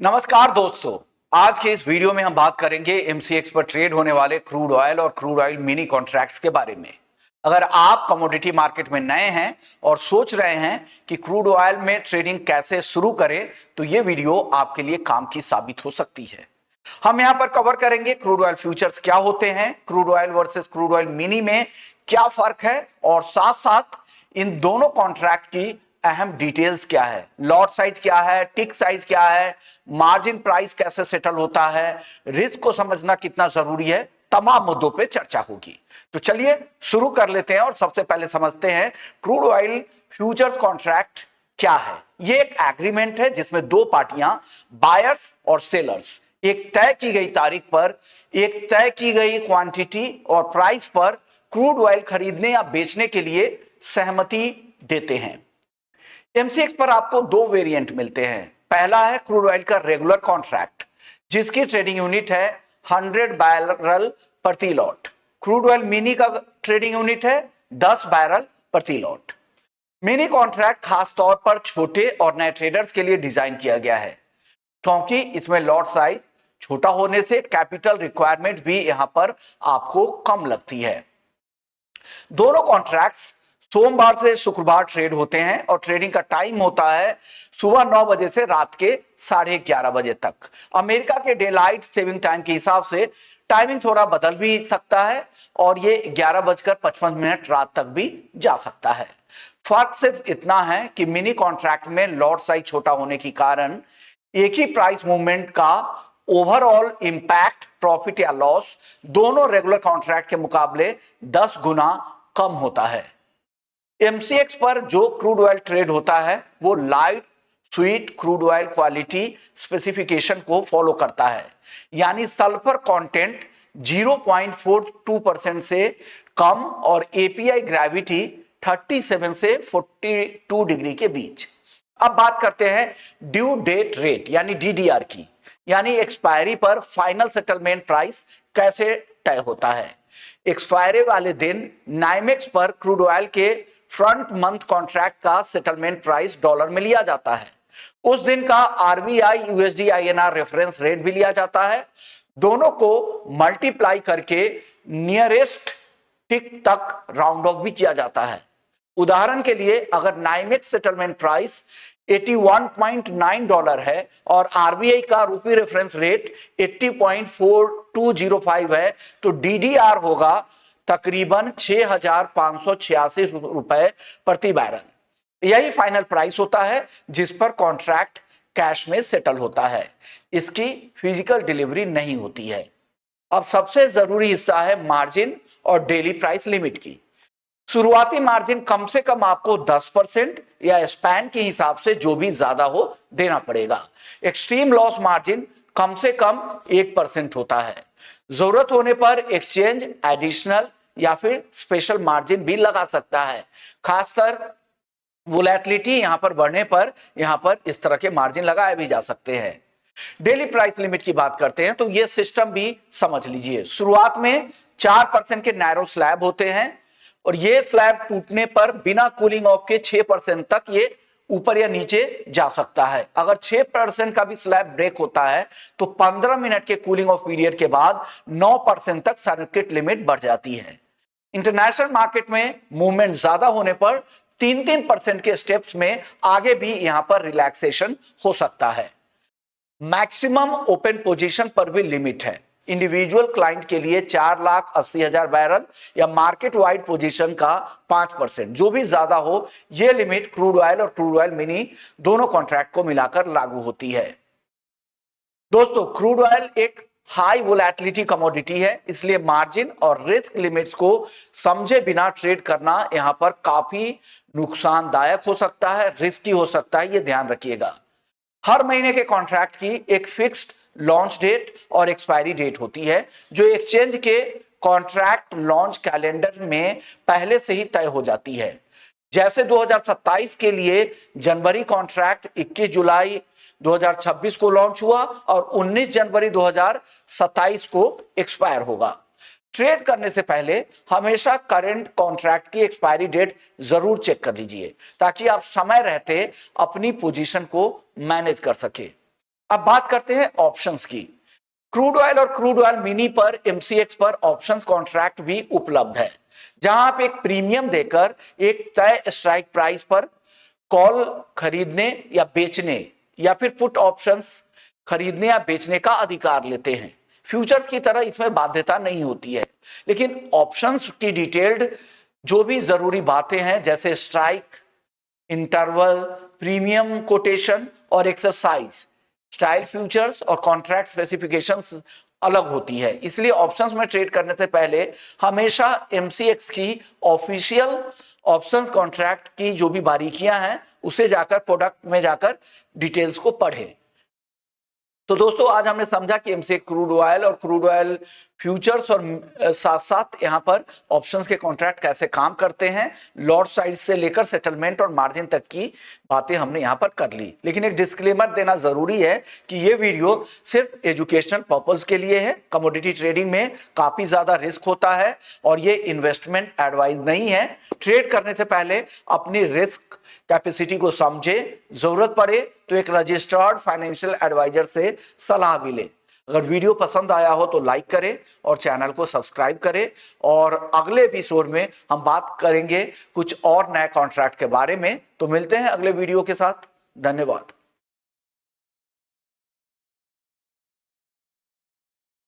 नमस्कार दोस्तों। आज के इस वीडियो में हम बात करेंगे एमसीएक्स पर ट्रेड होने वाले क्रूड ऑयल और क्रूड ऑयल मिनी कॉन्ट्रैक्ट्स के बारे में। अगर आप कमोडिटी मार्केट में नए हैं और सोच रहे हैं कि क्रूड ऑयल में ट्रेडिंग कैसे शुरू करें, तो ये वीडियो आपके लिए काम की साबित हो सकती है। हम यहां पर कवर करेंगे क्रूड ऑयल फ्यूचर्स क्या होते हैं, crude oil versus crude oil mini में क्या फर्क है, और साथ साथ इन दोनों कॉन्ट्रैक्ट की अहम डिटेल्स क्या है, लॉट साइज क्या है, टिक साइज क्या है, मार्जिन प्राइस कैसे सेटल होता है, रिस्क को समझना कितना जरूरी है, तमाम मुद्दों पे चर्चा होगी। तो चलिए शुरू कर लेते हैं और सबसे पहले समझते हैं क्रूड ऑयल फ्यूचर्स कॉन्ट्रैक्ट क्या है। ये एक एग्रीमेंट है जिसमें दो पार्टियां, बायर्स और सेलर्स, एक तय की गई तारीख पर एक तय की गई क्वांटिटी और प्राइस पर क्रूड ऑयल खरीदने या बेचने के लिए सहमति देते हैं। एमसीएक्स पर आपको दो वेरिएंट मिलते हैं। पहला है क्रूड ऑयल का रेगुलर कॉन्ट्रैक्ट, जिसकी ट्रेडिंग यूनिट है 100 बैरल प्रति लॉट। क्रूड ऑयल मिनी का ट्रेडिंग यूनिट है 10 बैरल प्रति लॉट। मिनी कॉन्ट्रैक्ट खास तौर पर छोटे और नए ट्रेडर्स के लिए डिजाइन किया गया है, क्योंकि इसमें लॉट साइज छोटा होने से कैपिटल रिक्वायरमेंट भी यहां पर आपको कम लगती है। दोनों कॉन्ट्रैक्ट्स सोमवार से शुक्रवार ट्रेड होते हैं और ट्रेडिंग का टाइम होता है सुबह 9 बजे से रात के 11:30 बजे तक। अमेरिका के डे लाइट सेविंग टाइम के हिसाब से टाइमिंग थोड़ा बदल भी सकता है और ये 11:55 रात तक भी जा सकता है। फर्क सिर्फ इतना है कि मिनी कॉन्ट्रैक्ट में लॉट साइज छोटा होने के कारण एक ही प्राइस मूवमेंट का ओवरऑल इंपैक्ट, प्रॉफिट या लॉस, दोनों रेगुलर कॉन्ट्रैक्ट के मुकाबले 10 गुना कम होता है। एमसीएक्स पर जो क्रूड ऑयल ट्रेड होता है वो light sweet crude oil quality specification को फॉलो करता है, यानी सल्फर कंटेंट 0.42% से कम और एपीआई ग्रेविटी 37 से 42 डिग्री के बीच। अब बात करते हैं ड्यू डेट रेट यानी डीडीआर की, यानी एक्सपायरी पर फाइनल सेटलमेंट प्राइस कैसे तय होता है। एक्सपायरी वाले दिन नाइमेक्स पर क्रूड ऑयल के फ्रंट मंथ कॉन्ट्रैक्ट का सेटलमेंट प्राइस डॉलर में लिया जाता है। उस दिन का RBI USD INR reference rate भी लिया जाता है। दोनों को मल्टीप्लाई करके नियरेस्ट टिक तक राउंड ऑफ भी किया जाता है। उदाहरण के लिए अगर नाइमेक्स सेटलमेंट प्राइस 81.9 डॉलर है और आरबीआई का रूपी रेफरेंस रेट 80.4205 है, तो डीडीआर होगा तकरीबन 6,586 रुपए प्रति बैरल। यही फाइनल प्राइस होता है जिस पर कॉन्ट्रैक्ट कैश में सेटल होता है। इसकी फिजिकल डिलीवरी नहीं होती है। अब सबसे जरूरी हिस्सा है मार्जिन और डेली प्राइस लिमिट की। शुरुआती मार्जिन कम से कम आपको 10% या स्पैन के हिसाब से जो भी ज्यादा हो देना पड़ेगा। एक्सट्रीम लॉस मार्जिन कम से कम 1% होता है। जरूरत होने पर एक्सचेंज एडिशनल या फिर स्पेशल मार्जिन भी लगा सकता है। खासकर वोलेटिलिटी यहां पर बढ़ने पर यहां पर इस तरह के मार्जिन लगाए भी जा सकते हैं। डेली प्राइस लिमिट की बात करते हैं तो यह सिस्टम भी समझ लीजिए। शुरुआत में 4% के नैरो स्लैब होते हैं और ये स्लैब टूटने पर बिना कूलिंग ऑफ के 6% तक ये ऊपर या नीचे जा सकता है। अगर 6% का भी स्लैब ब्रेक होता है तो 15 मिनट के कूलिंग ऑफ पीरियड के बाद 9% तक सर्किट लिमिट बढ़ जाती है। इंटरनेशनल मार्केट में मूवमेंट ज्यादा होने पर 3% के स्टेप्स में आगे भी यहां पर रिलैक्सेशन हो सकता है। मैक्सिमम ओपन पोजीशन पर भी लिमिट है। इंडिविजुअल क्लाइंट के लिए 4,80,000 बैरल या मार्केट वाइड पोजीशन का 5%, जो भी ज्यादा हो, यह लिमिट क्रूड ऑयल और क्रूड ऑयल मिनी दोनों कॉन्ट्रैक्ट को मिलाकर लागू होती है। दोस्तों, क्रूड ऑयल एक हाई वोलेटिलिटी कमोडिटी है, इसलिए मार्जिन और रिस्क लिमिट्स को समझे बिना ट्रेड करना यहां पर काफी नुकसानदायक हो सकता है, रिस्की हो सकता है, यह ध्यान रखिएगा। हर महीने के कॉन्ट्रैक्ट की एक फिक्स्ड लॉन्च डेट और एक्सपायरी डेट होती है, जो एक्सचेंज के कॉन्ट्रैक्ट लॉन्च कैलेंडर में पहले से ही तय हो जाती है। जैसे 2027 के लिए जनवरी कॉन्ट्रैक्ट 21 जुलाई 2026 को लॉन्च हुआ और 19 जनवरी 2027 को एक्सपायर होगा। ट्रेड करने से पहले हमेशा करंट कॉन्ट्रैक्ट की एक्सपायरी डेट जरूर चेक कर लीजिए, ताकि आप समय रहते अपनी पोजीशन को मैनेज कर सके। अब बात करते हैं ऑप्शंस की। क्रूड ऑयल और क्रूड ऑयल मिनी पर एमसीएक्स पर ऑप्शंस कॉन्ट्रैक्ट भी उपलब्ध है, जहां आप एक प्रीमियम देकर एक तय स्ट्राइक प्राइस पर कॉल खरीदने या बेचने या फिर पुट ऑप्शंस खरीदने या बेचने का अधिकार लेते हैं। फ्यूचर्स की तरह इसमें बाध्यता नहीं होती है, लेकिन ऑप्शंस की डिटेल्ड जो भी जरूरी बातें हैं जैसे स्ट्राइक, इंटरवल, प्रीमियम कोटेशन और एक्सरसाइज स्टाइल फ्यूचर्स और कॉन्ट्रैक्ट स्पेसिफिकेशंस अलग होती है। इसलिए ऑप्शंस में ट्रेड करने से पहले हमेशा एमसीएक्स की ऑफिशियल ऑप्शंस कॉन्ट्रैक्ट की जो भी बारीकियां हैं उसे जाकर प्रोडक्ट में जाकर डिटेल्स को पढ़ें। तो दोस्तों आज हमने समझा कि एमसीएक्स क्रूड ऑयल और क्रूड ऑयल फ्यूचर्स और साथ साथ यहाँ पर ऑप्शंस के कॉन्ट्रैक्ट कैसे काम करते हैं, लॉट साइज से लेकर सेटलमेंट और मार्जिन तक की बातें हमने यहाँ पर कर ली। लेकिन एक डिस्क्लेमर देना जरूरी है कि ये वीडियो सिर्फ एजुकेशनल पर्पस के लिए है। कमोडिटी ट्रेडिंग में काफी ज्यादा रिस्क होता है और ये इन्वेस्टमेंट एडवाइस नहीं है। ट्रेड करने से पहले अपनी रिस्क कैपेसिटी को समझे, जरूरत पड़े तो एक रजिस्टर्ड फाइनेंशियल एडवाइजर से सलाह भी ले। अगर वीडियो पसंद आया हो तो लाइक करें और चैनल को सब्सक्राइब करें। और अगले एपिसोड में हम बात करेंगे कुछ और नए कॉन्ट्रैक्ट के बारे में। तो मिलते हैं अगले वीडियो के साथ। धन्यवाद।